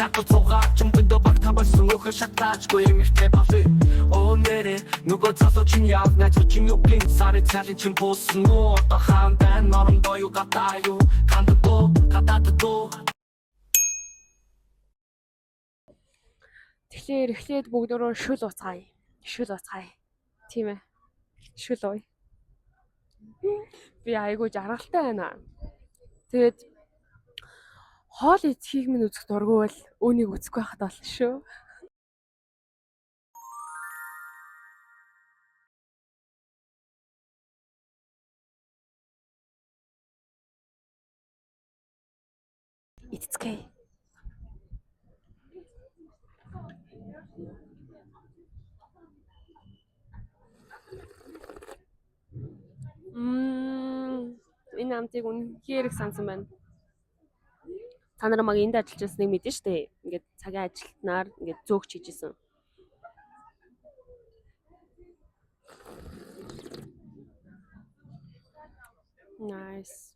자꾸 속아 충분도 박타벌수 샷다지고 임일때 밥을 오늘은 누구 져서 중요한 내 저중요빈 살을 차린 층 보스무 어떠한 땐 너는 너유 같아요 간다도 가다도 Тэгэхээр эхлээд бүгдөө шүл уцгаая. Шүл уцгаая. Тийм ээ. Шүл ууя. Би айгуу жаргалтай байна. Тэгээд хоол эцгийг минь үзэх дургүй бол үүнийг үзэхгүй байхад болно шүү. Эцгээ. Энэ амтыг үнэхээр их сансан байна. Та нар маг энд ажиллаж байсныг мэдэн штэ. Ингээд цагийн ажилтнаар ингээд зөөгч хийжсэн. Nice.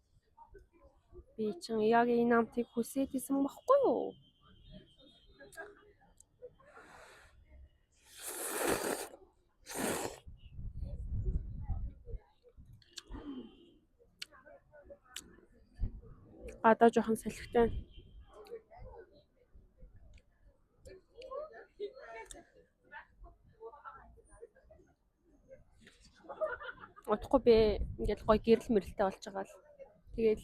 Би чинь яг энэ амтыг хүсээд исэн баггүй юу? Гадаа жоохон салхитай. Утахгүй би ингээд гоё гэрэл мэрэлтэй болж байгаа л. Тэгэл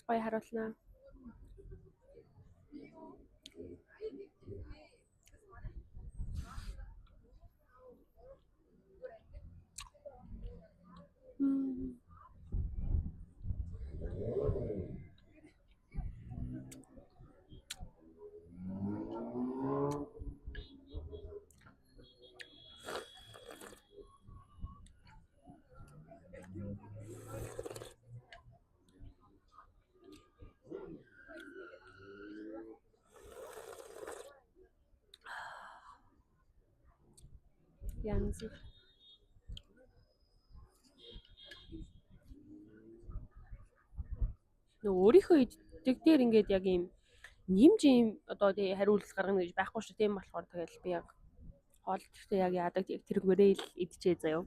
гоё харуулнаа. Янз. Нөгөө өөрийнхөө иддэг дээр ингээд яг юм нэмж юм одоо тий хариулт гаргана гэж байхгүй шүү. Тийм болохоор тэгэл би яг хоол гэхдээ яг яадаг яг тэргээрээ л идчихээ заяа.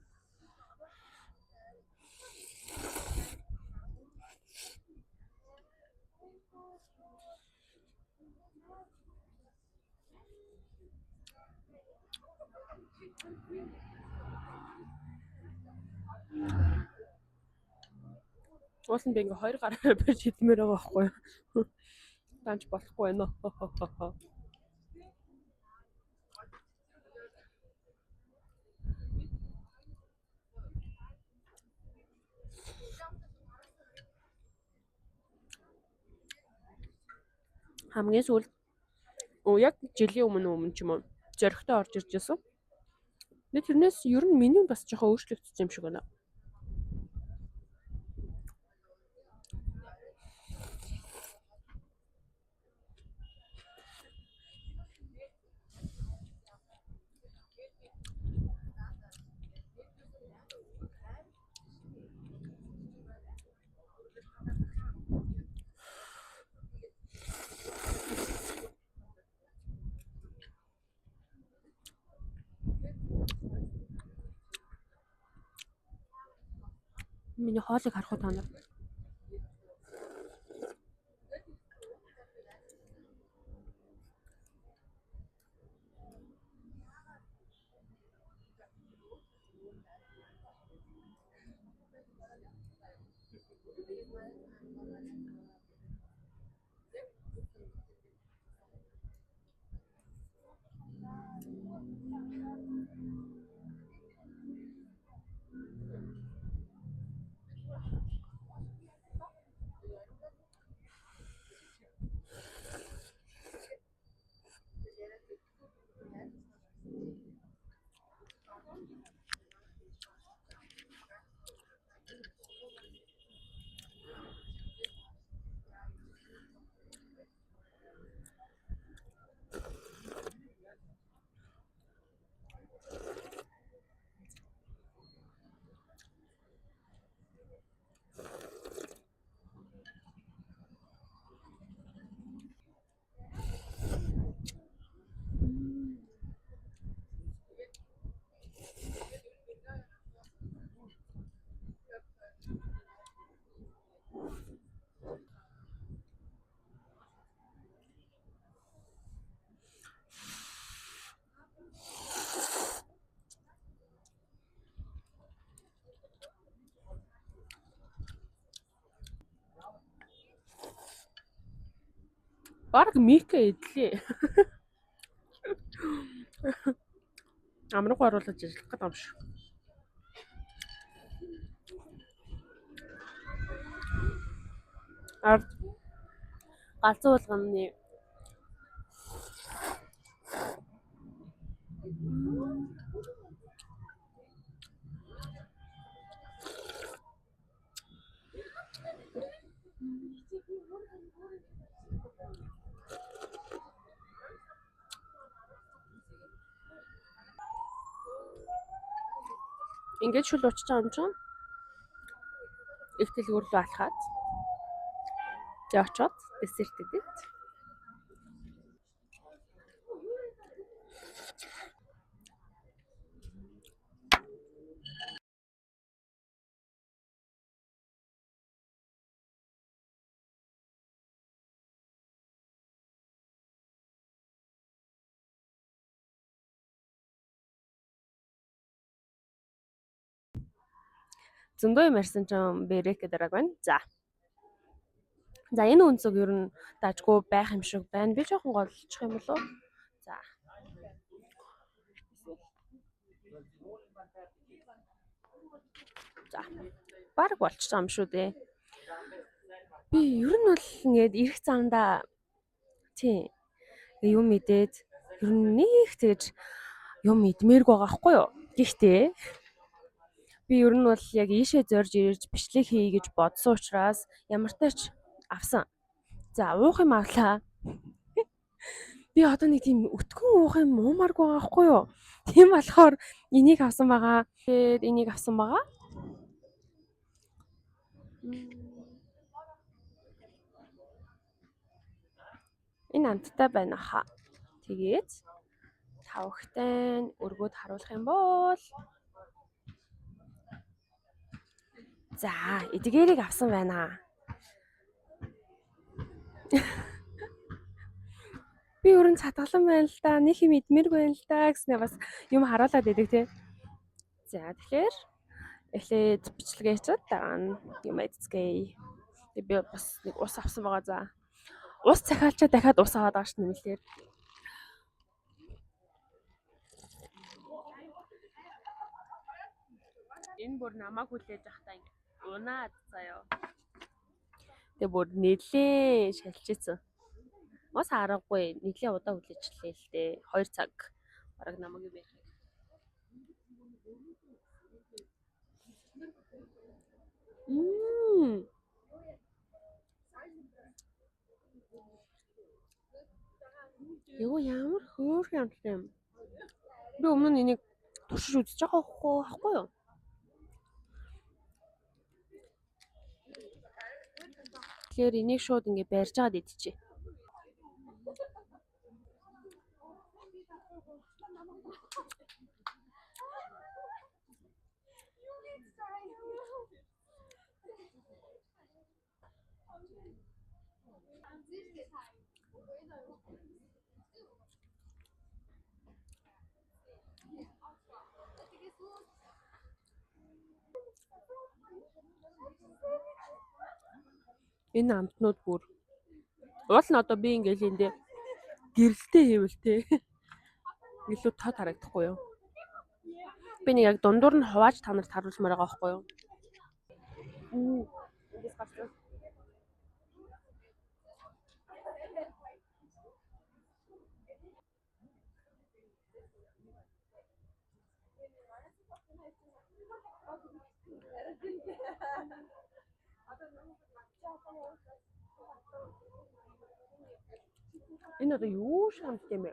Уусан би ингээ хоёр гараар барьж идмээр байгаа байхгүй юу? Таанч болохгүй байна. Хамгийн сүүлд яг жилийн өмнө ч юм уу зөрөгтэй орж ирж байсан. Тэрнээс ер нь меню бас жоохон өөрчлөгдсөн юм шиг байна. Миний хоолыг харах уу та нар? Бараг Мика идлээ. Амрах оруулаж ажиллах гэдэг юм шиг. Ард галзуу болгоны ингээд шүл уучж байгаа юм чинь их дэлгүүр рүү алхаад очоод десерт идээд зөндөө юм ярьсан чинь бэрек гэдэг байна. За. За энэ үнцэг ер нь дажгүй байх юм шиг байна. Би жоохон голчих юм болов уу? За. За. Бараг болчихсон юм шүү дээ. Би ер нь бол ингээд ирэх замдаа тий юм идээд ер нь нэг тэгж юм идмээргүй байгаа хгүй юу? Гэхдээ би ер нь бол яг ийшээ зорж ирж бичлэг хий гэж бодсон учраас ямар ч тач авсан. За уух юм авлаа. Би одоо нэг тийм өтгөн уух юм уумааргүй байгаа хгүй юу? Тийм болохоор энийг авсан байгаа. Тэгээд энийг авсан байгаа. Энэ амттай байна хаа. Тэгээд тавхтай өргөд харуулах юм бол за эдгээрийг авсан байна. Би өрн цатгалан байна л да. Нэг юм идмээргүй байна л да гэснээр бас юм харуулад идэг тий. За тэгэхээр эхлээд бичлэгээ хийгээд дараа нь юм эцгээе. Би бас нэг ус авсан байгаа за. Ус цахиалчаа дахиад ус аваад байгаа ш нэмэлтээр. Энэ бүр намайг хүлээж ахтаа ингэ унаад заяа. Тэгээ бүр нэлээ шалжижсэн. Мос харахгүй нэлээ удаа хүлээжлээ л дээ. 2 цаг бараг намайг юм яах. Йоо ямар хөөх юм бэ? Би өмнө нь энийг туршиж үзэж байгаа байхгүй юу? Тэгэхээр энийг шууд ингэ барьж агаад идчихье. Энэ амтнууд бүр уул нь одоо би ингээл эндээ гэрэлтэй хийвэл те илүү тод харагдахгүй юу? Би нэг яг дундуур нь хувааж та нарт харуулмаар байгаа байхгүй юу? Эндээс гарсан. Энэ одоо юу шамт юм бэ?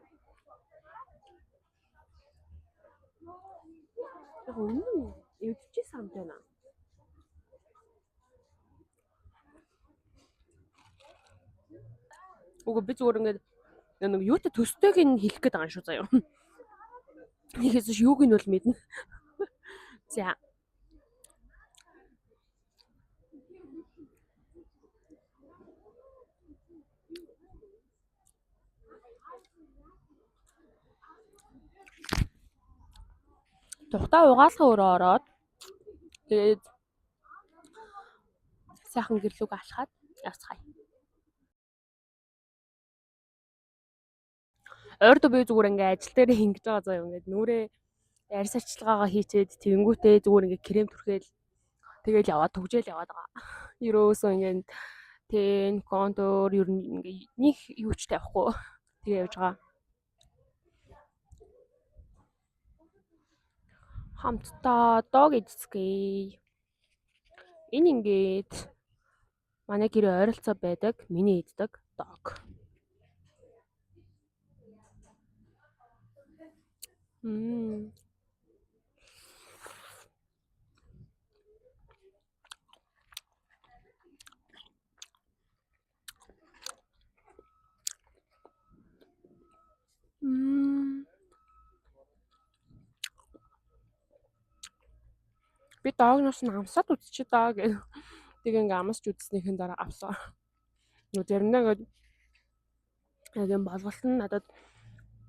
Яг үнэн эвдчихсэн самт байна. Уг би зүгээр ингээд нэг юутай төстойг нь хэлэх гээд байгаа юм шүү заяа. Нэгээс ш юуг нь бол мэднэ. За. Тухтаа угаалгаа өрөө ороод тэгээд сайхан гэрлүүг алхаад явцгаая. Ойрдоо би зүгээр ингээ ажил дээр ингэж байгаа заа юм ингээд нүрээ арьс арчилгаагаа хийчээд тэгэнгүүтээ зүгээр ингээ крем түрхээл тэгэл яваад төгжээл яваад байгаа. Ерөөсөө ингээ тэн контур ер нь ингээ нэг юу ч тавихгүй тэгээ явж байгаа. Хамтдаа дог эзэцгээе. Энэ ингээд манай гэрээ ойролцоо байдаг миний эздэг дог. Би догноос нь амсаад үзчихээ даа гэх. Тэг ингээ амсч үзснийхэн дараа авсан. Нөө заримдаа ингээ яг юм болголт нь надад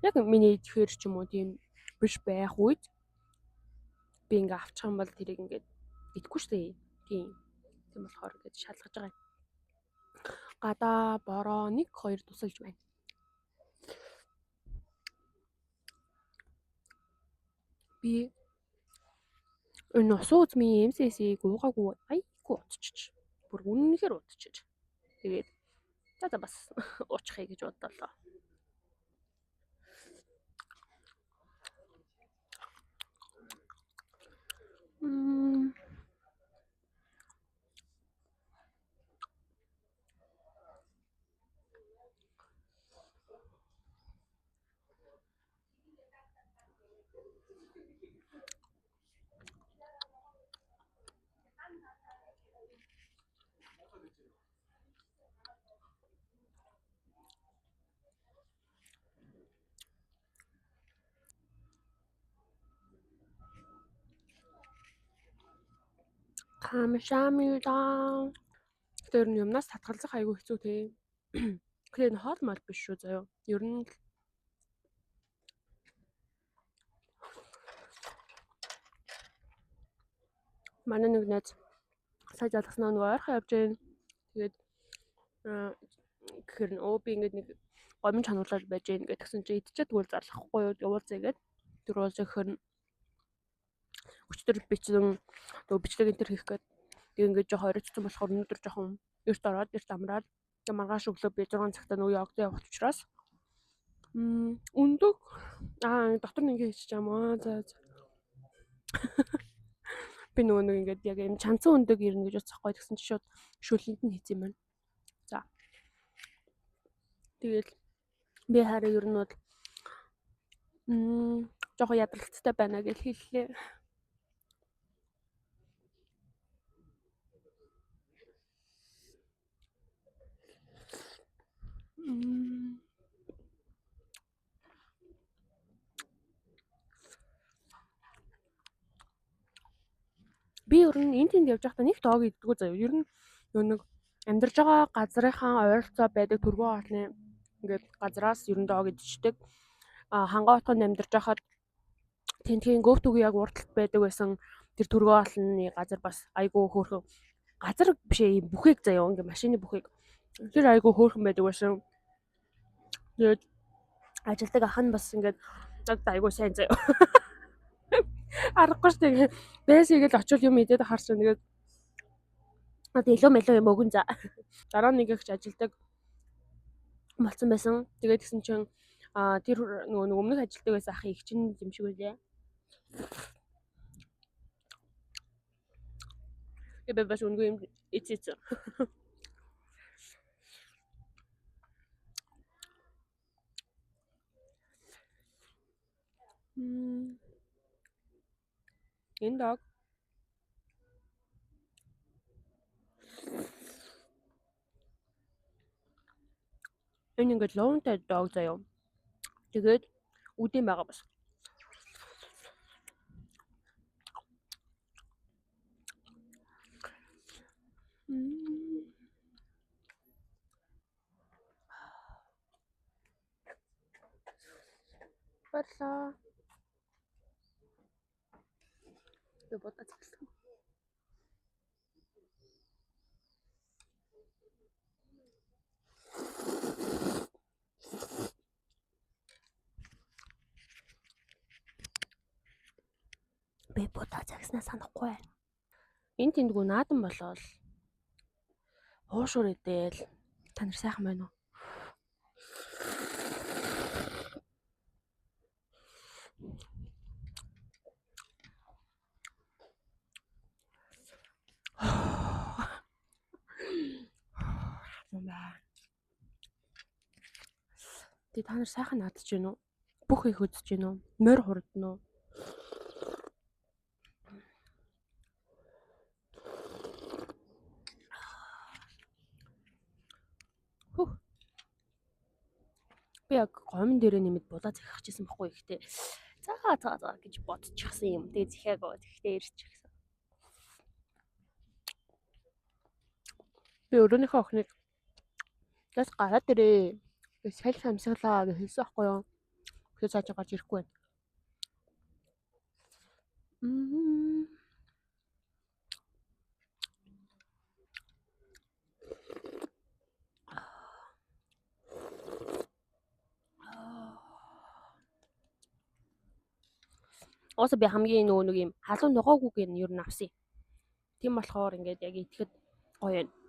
яг миний идэхээр ч юм уу тийм биш байх үед би ингээ авчих юм бол тэрийг ингээ идэхгүй штэ. Тийм. Тийм болохоор ингээ шалгаж байгаа. Гадаа бороо 1 2 тусалж байна. Би энэ ус үзмийн MCS-ийг уугаагүй айгүй удчих. Бүр үнэнхээр удчих. Тэгээд за бас уучихъя гэж бодлоо. 감사합니다. Тэр нь юмнаас татгалзах айгүй хэцүү те. Тэгэхээр энэ хоол мал биш шүү заяа. Ер нь манай нэг найз сая залгаснаа нөгөө ойрхон явж гэн. Тэгээд гэхэр нь би ингээд нэг гомн чануулаад байж гэн гэдэг гэсэн чи идчихэд тэгвэл зарлахгүй юу явуулзаа гээд тэр уулзаа гэхэр нь өчтөр бичсэн нөгөө бичлэг энэ төр хийх гээд тэг ингээд жоох оройтсон болохоор өнөөдөр жоохон эрт ороод эрт амраад маргааш өглөө би 6 цагтаа нөгөө явж явах учраас өндөг доктор нэг ингэ хийчих юм аа за би нөгөө нэг ингээд яг юм чанцсан өндөг ирнэ гэж бодсохгүй тэгсэн чи шууд шүлэнд нь хийсэн юм байна. За. Тэгэл би хараа ер нь бол жоохон ядралцтай байна гэж хэллээ. Би ер нь энэ тэнд явж байхдаа нэг дог иддэггүй заяа. Ер нь нэг амьдарч байгаа газрынхаа ойролцоо байдаг төргөө хоолны ингээд газраас ер нь дог идчихдэг. Хангаа хотод амьдарч байхад тентгийн гөвт үг яг урдталт байдаг байсан тэр төргөө хоолны газар бас айгүй хөөрхөн газар биш юм бүхээг заяа ингээд машины бүхээг тэр айгүй хөөрхөн байдаг байсан. Тэгээд ажилдаг ах нь бас ингээд надад айгүй сайн заяа. Аргагүй шүү дээ. Бэсигээл очил юм идээд харсан. Тэгээд одоо илүү мэлүү юм өгөн за. Дараа нэг ихч ажилдаг болсон байсан. Тэгээд гисэн чинь тэр нөгөө өмнөх ажилдаг байсан ахын их чинь юм шиг үлээ. Тэгээд бас үнгүй юм эцээц. Энэ дог энэ ингээд лоунтай дог заяа. Тэгээд үдэм байгаа бас. Баярлалаа. Би бодож хэлсэн. Би будаа загснаа санахгүй байна. Энэ тэндгүү наадан болоод уушуур идэл. Та нар сайхан байна уу? Тэ та нар сайхан наадаж байна уу? Бүх их үзэж байна уу? Морь хурдна уу? Хөх. Би яг гомн дээрээ нэмэд будаа захих гэсэн баггүй ихтэй. За гэж бодчихсан юм. Тэгээ захиагаа тэгтээ ирчихсэн. Би өөрийнхөө охиныг бас гараад ирээ. Саль самсгалаа гэж хэлсэн байхгүй юу? Тэгээ цааш гарч ирэхгүй байна. Ооса би хамгийн нөгөө нэг юм халуун ногоогүйг нь ер нь авсан. Тийм болохоор ингээд яг итгэхэд гоё юм.